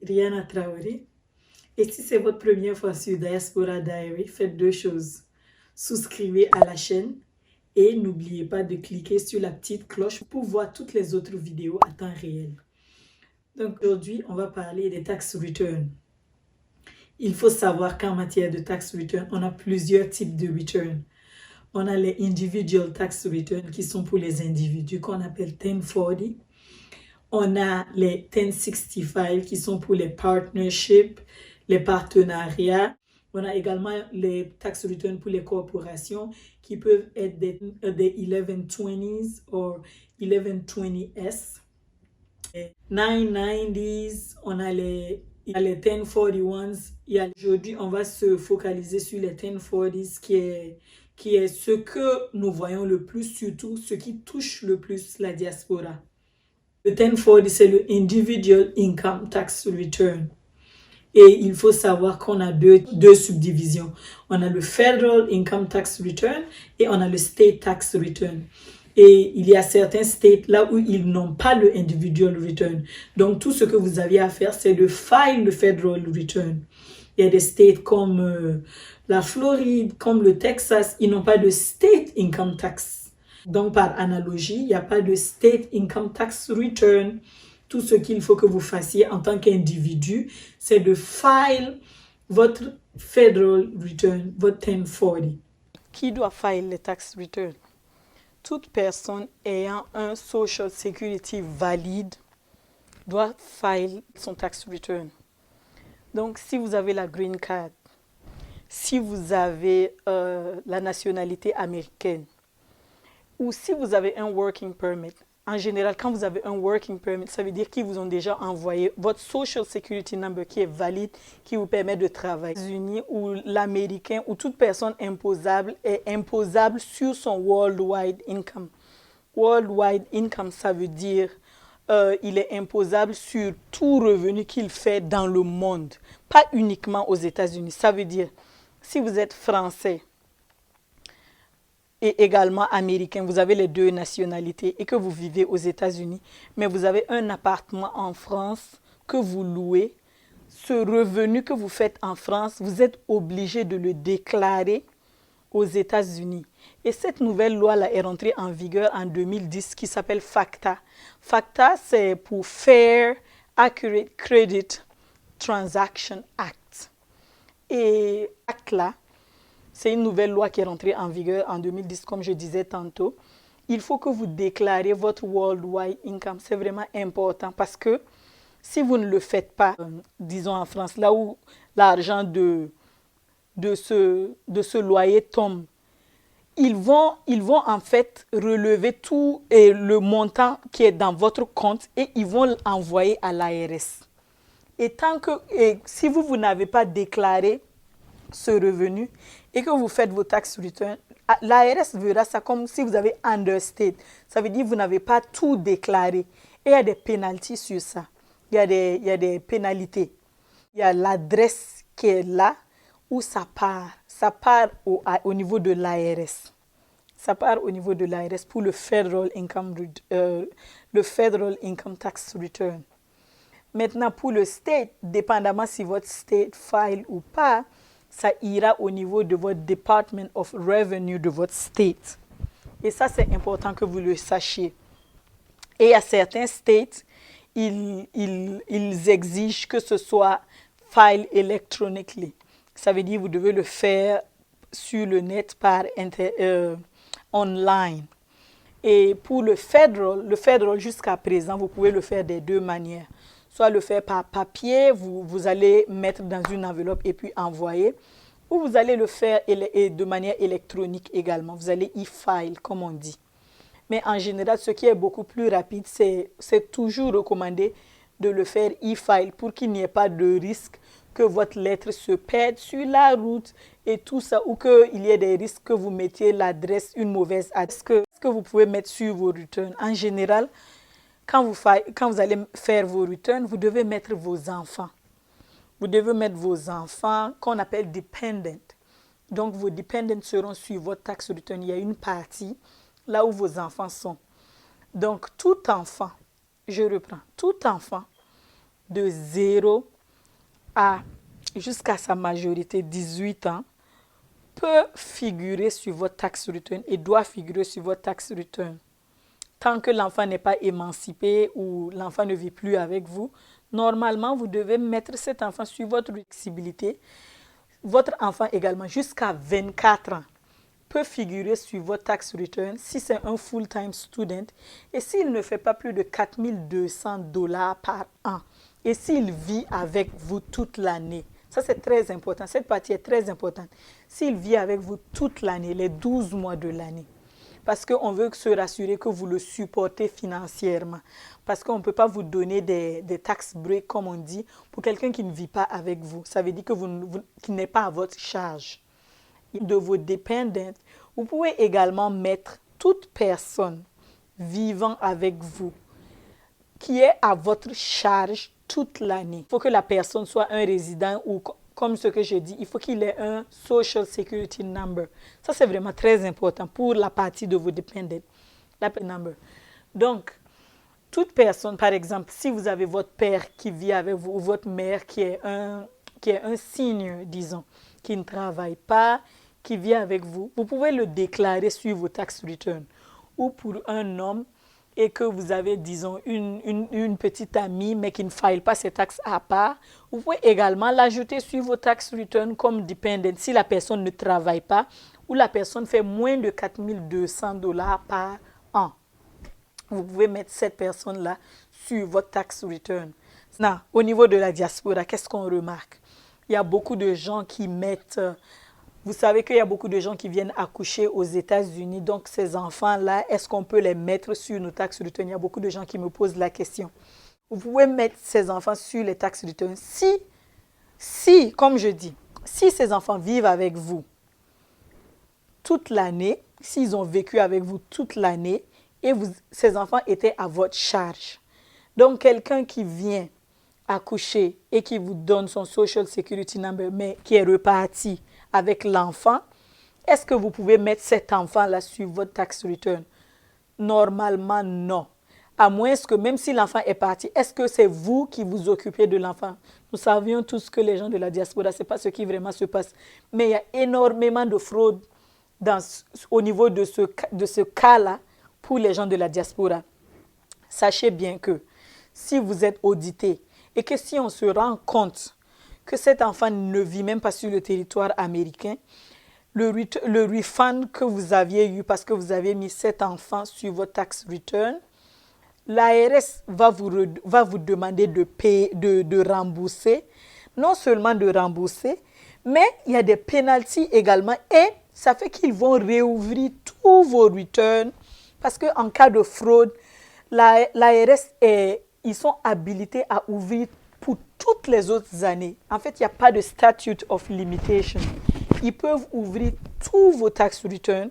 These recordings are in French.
Rihanna Traoré. Et si c'est votre première fois sur Diaspora Diary, faites deux choses. Souscrivez à la chaîne et n'oubliez pas de cliquer sur la petite cloche pour voir toutes les autres vidéos à temps réel. Donc aujourd'hui, on va parler des tax returns. Il faut savoir qu'en matière de tax return, on a plusieurs types de returns. On a les individual tax returns qui sont pour les individus qu'on appelle 1040. On a les 1065 qui sont pour les partnerships, les partenariats. On a également les tax returns pour les corporations qui peuvent être des 1120s ou 1120s. Les 990s, on a les 1041s. Aujourd'hui, on va se focaliser sur les 1040s qui est ce que nous voyons le plus, surtout ce qui touche le plus la diaspora. Le 1040, c'est le Individual Income Tax Return. Et il faut savoir qu'on a deux subdivisions. On a le Federal Income Tax Return et on a le State Tax Return. Et il y a certains states là où ils n'ont pas le Individual Return. Donc, tout ce que vous avez à faire, c'est de file le Federal Return. Il y a des states comme la Floride, comme le Texas, ils n'ont pas de State Income Tax. Donc, par analogie, il n'y a pas de State Income Tax Return. Tout ce qu'il faut que vous fassiez en tant qu'individu, c'est de file votre Federal Return, votre 1040. Qui doit file les tax returns? Toute personne ayant un Social Security valide doit file son tax return. Donc, si vous avez la green card, si vous avez la nationalité américaine, ou si vous avez un working permit, en général, quand vous avez un working permit, ça veut dire qu'ils vous ont déjà envoyé votre Social Security number qui est valide, qui vous permet de travailler. Les États-Unis ou l'américain ou toute personne imposable est imposable sur son worldwide income. Worldwide income, ça veut dire il est imposable sur tout revenu qu'il fait dans le monde, pas uniquement aux États-Unis. Ça veut dire, si vous êtes français, et également américain, vous avez les deux nationalités et que vous vivez aux États-Unis, mais vous avez un appartement en France que vous louez, ce revenu que vous faites en France, vous êtes obligé de le déclarer aux États-Unis. Et cette nouvelle loi-là est rentrée en vigueur en 2010 qui s'appelle FACTA. FACTA, c'est pour Fair Accurate Credit Transaction Act. Et acte-là, c'est une nouvelle loi qui est rentrée en vigueur en 2010, comme je disais tantôt. Il faut que vous déclarez votre worldwide income. C'est vraiment important parce que si vous ne le faites pas, disons en France, là où l'argent de ce loyer tombe, ils vont en fait relever tout et le montant qui est dans votre compte et ils vont l'envoyer à l'ARS. Et si vous n'avez pas déclaré ce revenu et que vous faites vos tax returns, l'ARS verra ça comme si vous avez understate. Ça veut dire que vous n'avez pas tout déclaré. Et il y a des pénalités sur ça. Il y a des pénalités. Il y a l'adresse qui est là où ça part. Ça part au niveau de l'ARS. Ça part au niveau de l'ARS pour le Federal Income Tax Return. Maintenant, pour le state, dépendamment si votre state file ou pas, ça ira au niveau de votre Department of Revenue de votre state. Et ça, c'est important que vous le sachiez. Et à certains states, ils exigent que ce soit file electronically. Ça veut dire que vous devez le faire sur le net par online. Et pour le federal jusqu'à présent, vous pouvez le faire de deux manières. Soit le faire par papier, vous allez mettre dans une enveloppe et puis envoyer. Ou vous allez le faire de manière électronique également. Vous allez e-file, comme on dit. Mais en général, ce qui est beaucoup plus rapide, c'est toujours recommandé de le faire e-file pour qu'il n'y ait pas de risque que votre lettre se perde sur la route et tout ça, ou qu'il y ait des risques que vous mettiez l'adresse, une mauvaise adresse. Ce que vous pouvez mettre sur vos returns. En général, quand vous allez faire vos returns, vous devez mettre vos enfants. Vous devez mettre vos enfants qu'on appelle dependent. Donc, vos dependents seront sur votre tax return. Il y a une partie là où vos enfants sont. Donc, tout enfant, je reprends, tout enfant de 0 a jusqu'à sa majorité, 18 ans, peut figurer sur votre tax return et doit figurer sur votre tax return. Tant que l'enfant n'est pas émancipé ou l'enfant ne vit plus avec vous, normalement, vous devez mettre cet enfant sur votre flexibilité. Votre enfant également, jusqu'à 24 ans, peut figurer sur votre tax return si c'est un full-time student et s'il ne fait pas plus de 4 200 $ par an et s'il vit avec vous toute l'année. Ça, c'est très important. Cette partie est très importante. S'il vit avec vous toute l'année, les 12 mois de l'année. Parce qu'on veut se rassurer que vous le supportez financièrement. Parce qu'on ne peut pas vous donner des tax breaks, comme on dit, pour quelqu'un qui ne vit pas avec vous. Ça veut dire que qu'il n'est pas à votre charge. De vos dépendants, vous pouvez également mettre toute personne vivant avec vous qui est à votre charge toute l'année. Il faut que la personne soit un résident ou, comme ce que je dis, il faut qu'il ait un Social Security Number. Ça, c'est vraiment très important pour la partie de vos dépendants. La number. Donc, toute personne, par exemple, si vous avez votre père qui vit avec vous ou votre mère qui est un senior, disons, qui ne travaille pas, qui vit avec vous, vous pouvez le déclarer sur vos tax returns. Ou pour un homme et que vous avez, disons, une petite amie, mais qui ne file pas ses taxes à part, vous pouvez également l'ajouter sur vos tax returns comme dependent si la personne ne travaille pas ou la personne fait moins de 4 200 $ par an. Vous pouvez mettre cette personne-là sur votre tax return. Now, au niveau de la diaspora, qu'est-ce qu'on remarque? Il y a beaucoup de gens qui mettent... Vous savez qu'il y a beaucoup de gens qui viennent accoucher aux États-Unis. Donc, ces enfants-là, est-ce qu'on peut les mettre sur nos tax returns? Il y a beaucoup de gens qui me posent la question. Vous pouvez mettre ces enfants sur les tax returns si, comme je dis, si ces enfants vivent avec vous toute l'année, s'ils ont vécu avec vous toute l'année et ces enfants étaient à votre charge. Donc, quelqu'un qui vient accoucher et qui vous donne son Social Security Number, mais qui est reparti avec l'enfant, est-ce que vous pouvez mettre cet enfant-là sur votre tax return? Normalement, non. À moins que même si l'enfant est parti, est-ce que c'est vous qui vous occupez de l'enfant? Nous savions tous que les gens de la diaspora, ce n'est pas ce qui vraiment se passe. Mais il y a énormément de fraude au niveau de ce cas-là pour les gens de la diaspora. Sachez bien que si vous êtes audité et que si on se rend compte que cet enfant ne vit même pas sur le territoire américain, le refund que vous aviez eu parce que vous avez mis cet enfant sur votre tax return, l'ARS va vous demander de payer, de rembourser, non seulement de rembourser, mais il y a des pénalties également et ça fait qu'ils vont réouvrir tous vos returns parce qu'en cas de fraude, l'ARS, ils sont habilités à ouvrir pour toutes les autres années. En fait, il n'y a pas de statute of limitation. Ils peuvent ouvrir tous vos tax returns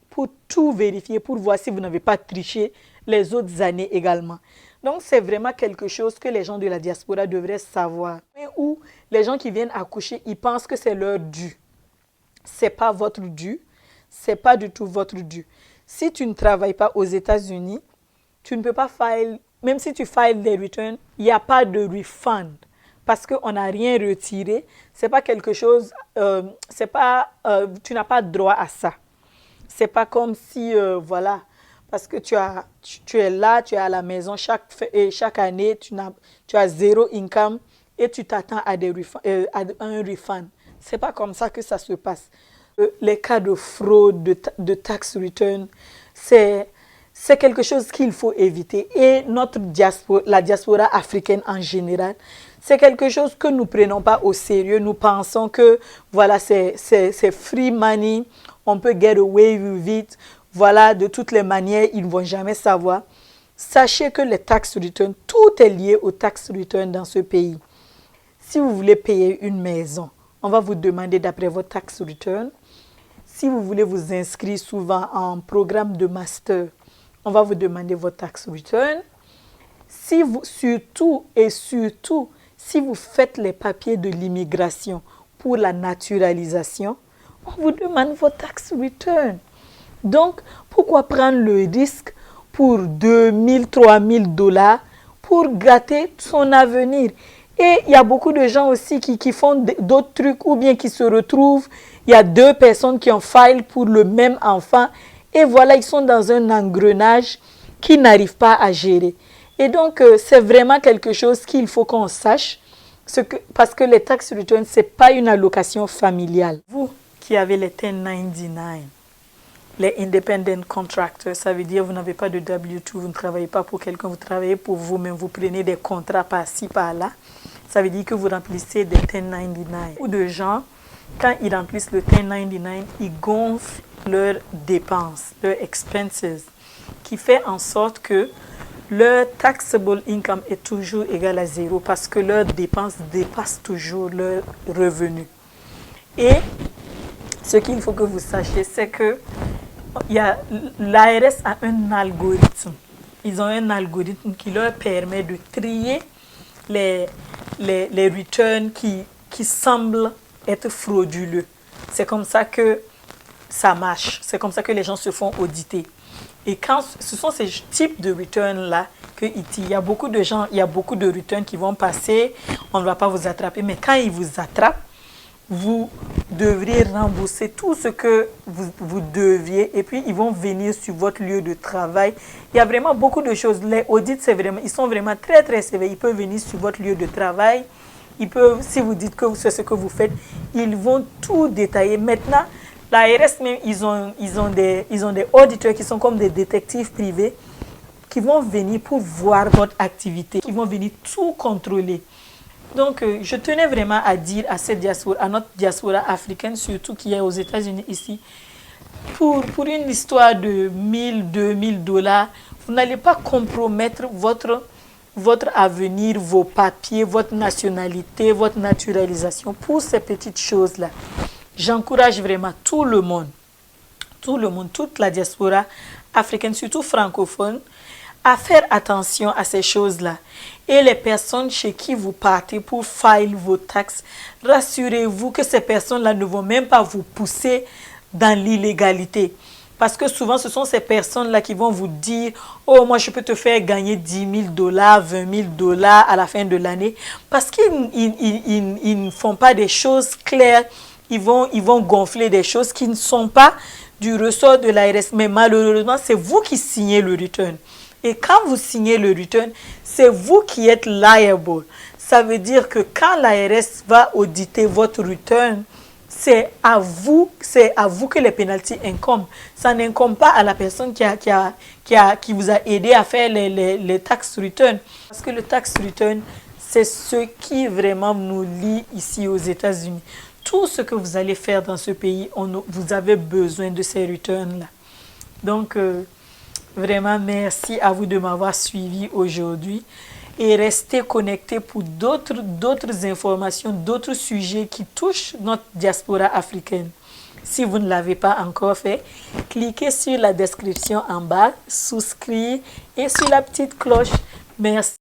pour tout vérifier, pour voir si vous n'avez pas triché les autres années également. Donc, c'est vraiment quelque chose que les gens de la diaspora devraient savoir. Ou les gens qui viennent accoucher, ils pensent que c'est leur dû. Ce n'est pas votre dû. Ce n'est pas du tout votre dû. Si tu ne travailles pas aux États-Unis, tu ne peux pas file. Même si tu files des returns, il n'y a pas de refund parce qu'on n'a rien retiré. C'est pas quelque chose, tu n'as pas droit à ça. C'est pas comme si, voilà, parce que tu es là, tu es à la maison chaque année, tu as zéro income et tu t'attends à un refund. C'est pas comme ça que ça se passe. Les cas de fraude, de tax return, c'est quelque chose qu'il faut éviter. Et la diaspora africaine en général, c'est quelque chose que nous ne prenons pas au sérieux. Nous pensons que voilà, c'est free money, on peut get away with it. Voilà, de toutes les manières, ils ne vont jamais savoir. Sachez que les tax returns, tout est lié aux tax returns dans ce pays. Si vous voulez payer une maison, on va vous demander d'après votre tax return. Si vous voulez vous inscrire souvent en programme de master, on va vous demander votre tax return. Surtout, si vous faites les papiers de l'immigration pour la naturalisation, on vous demande votre tax return. Donc, pourquoi prendre le risque pour 2 000, 3 000 $ pour gâter son avenir? Et il y a beaucoup de gens aussi qui font d'autres trucs ou bien qui se retrouvent. Il y a 2 personnes qui ont file pour le même enfant. Et voilà, ils sont dans un engrenage qu'ils n'arrivent pas à gérer. Et donc, c'est vraiment quelque chose qu'il faut qu'on sache. Parce que les tax returns, ce n'est pas une allocation familiale. Vous qui avez les 1099, les independent contractors, ça veut dire que vous n'avez pas de W2, vous ne travaillez pas pour quelqu'un, vous travaillez pour vous-même, vous prenez des contrats par-ci, par-là. Ça veut dire que vous remplissez des 1099. Beaucoup de gens, quand ils remplissent le 1099, ils gonflent leurs dépenses, leurs expenses, qui fait en sorte que leur taxable income est toujours égal à 0 parce que leurs dépenses dépassent toujours leurs revenus. Et ce qu'il faut que vous sachiez, c'est que l'ARS a un algorithme. Ils ont un algorithme qui leur permet de trier les returns qui semblent être frauduleux. C'est comme ça que ça marche. C'est comme ça que les gens se font auditer. Et quand ce sont ces types de returns-là il y a beaucoup de gens, il y a beaucoup de returns qui vont passer, on ne va pas vous attraper. Mais quand ils vous attrapent, vous devrez rembourser tout ce que vous deviez et puis ils vont venir sur votre lieu de travail. Il y a vraiment beaucoup de choses. Les audits, ils sont vraiment très, très sévères. Ils peuvent venir sur votre lieu de travail. Ils peuvent, si vous dites que c'est ce que vous faites, ils vont tout détailler. Maintenant, l'ARS même, ils ont des auditeurs qui sont comme des détectives privés qui vont venir pour voir votre activité, qui vont venir tout contrôler. Donc, je tenais vraiment à dire à cette diaspora, à notre diaspora africaine, surtout qui est aux États-Unis ici, pour une histoire de 1000, 2000 $, vous n'allez pas compromettre votre avenir, vos papiers, votre nationalité, votre naturalisation pour ces petites choses-là. J'encourage vraiment tout le monde, toute la diaspora africaine, surtout francophone, à faire attention à ces choses-là. Et les personnes chez qui vous partez pour file vos taxes, rassurez-vous que ces personnes-là ne vont même pas vous pousser dans l'illégalité. Parce que souvent, ce sont ces personnes-là qui vont vous dire « Oh, moi, je peux te faire gagner 10 000 $, 20 000 $ à la fin de l'année. » Parce qu'ils ne font pas des choses claires. Ils vont gonfler des choses qui ne sont pas du ressort de l'ARS. Mais malheureusement, c'est vous qui signez le return. Et quand vous signez le return, c'est vous qui êtes liable. Ça veut dire que quand l'ARS va auditer votre return, c'est à vous que les pénalties incombent. Ça n'incombe pas à la personne qui vous a aidé à faire les tax returns. Parce que le tax return, c'est ce qui vraiment nous lie ici aux États-Unis. Tout ce que vous allez faire dans ce pays, vous avez besoin de ces returns-là. Donc, vraiment, merci à vous de m'avoir suivi aujourd'hui. Et restez connectés pour d'autres informations, d'autres sujets qui touchent notre diaspora africaine. Si vous ne l'avez pas encore fait, cliquez sur la description en bas, souscrivez et sur la petite cloche. Merci.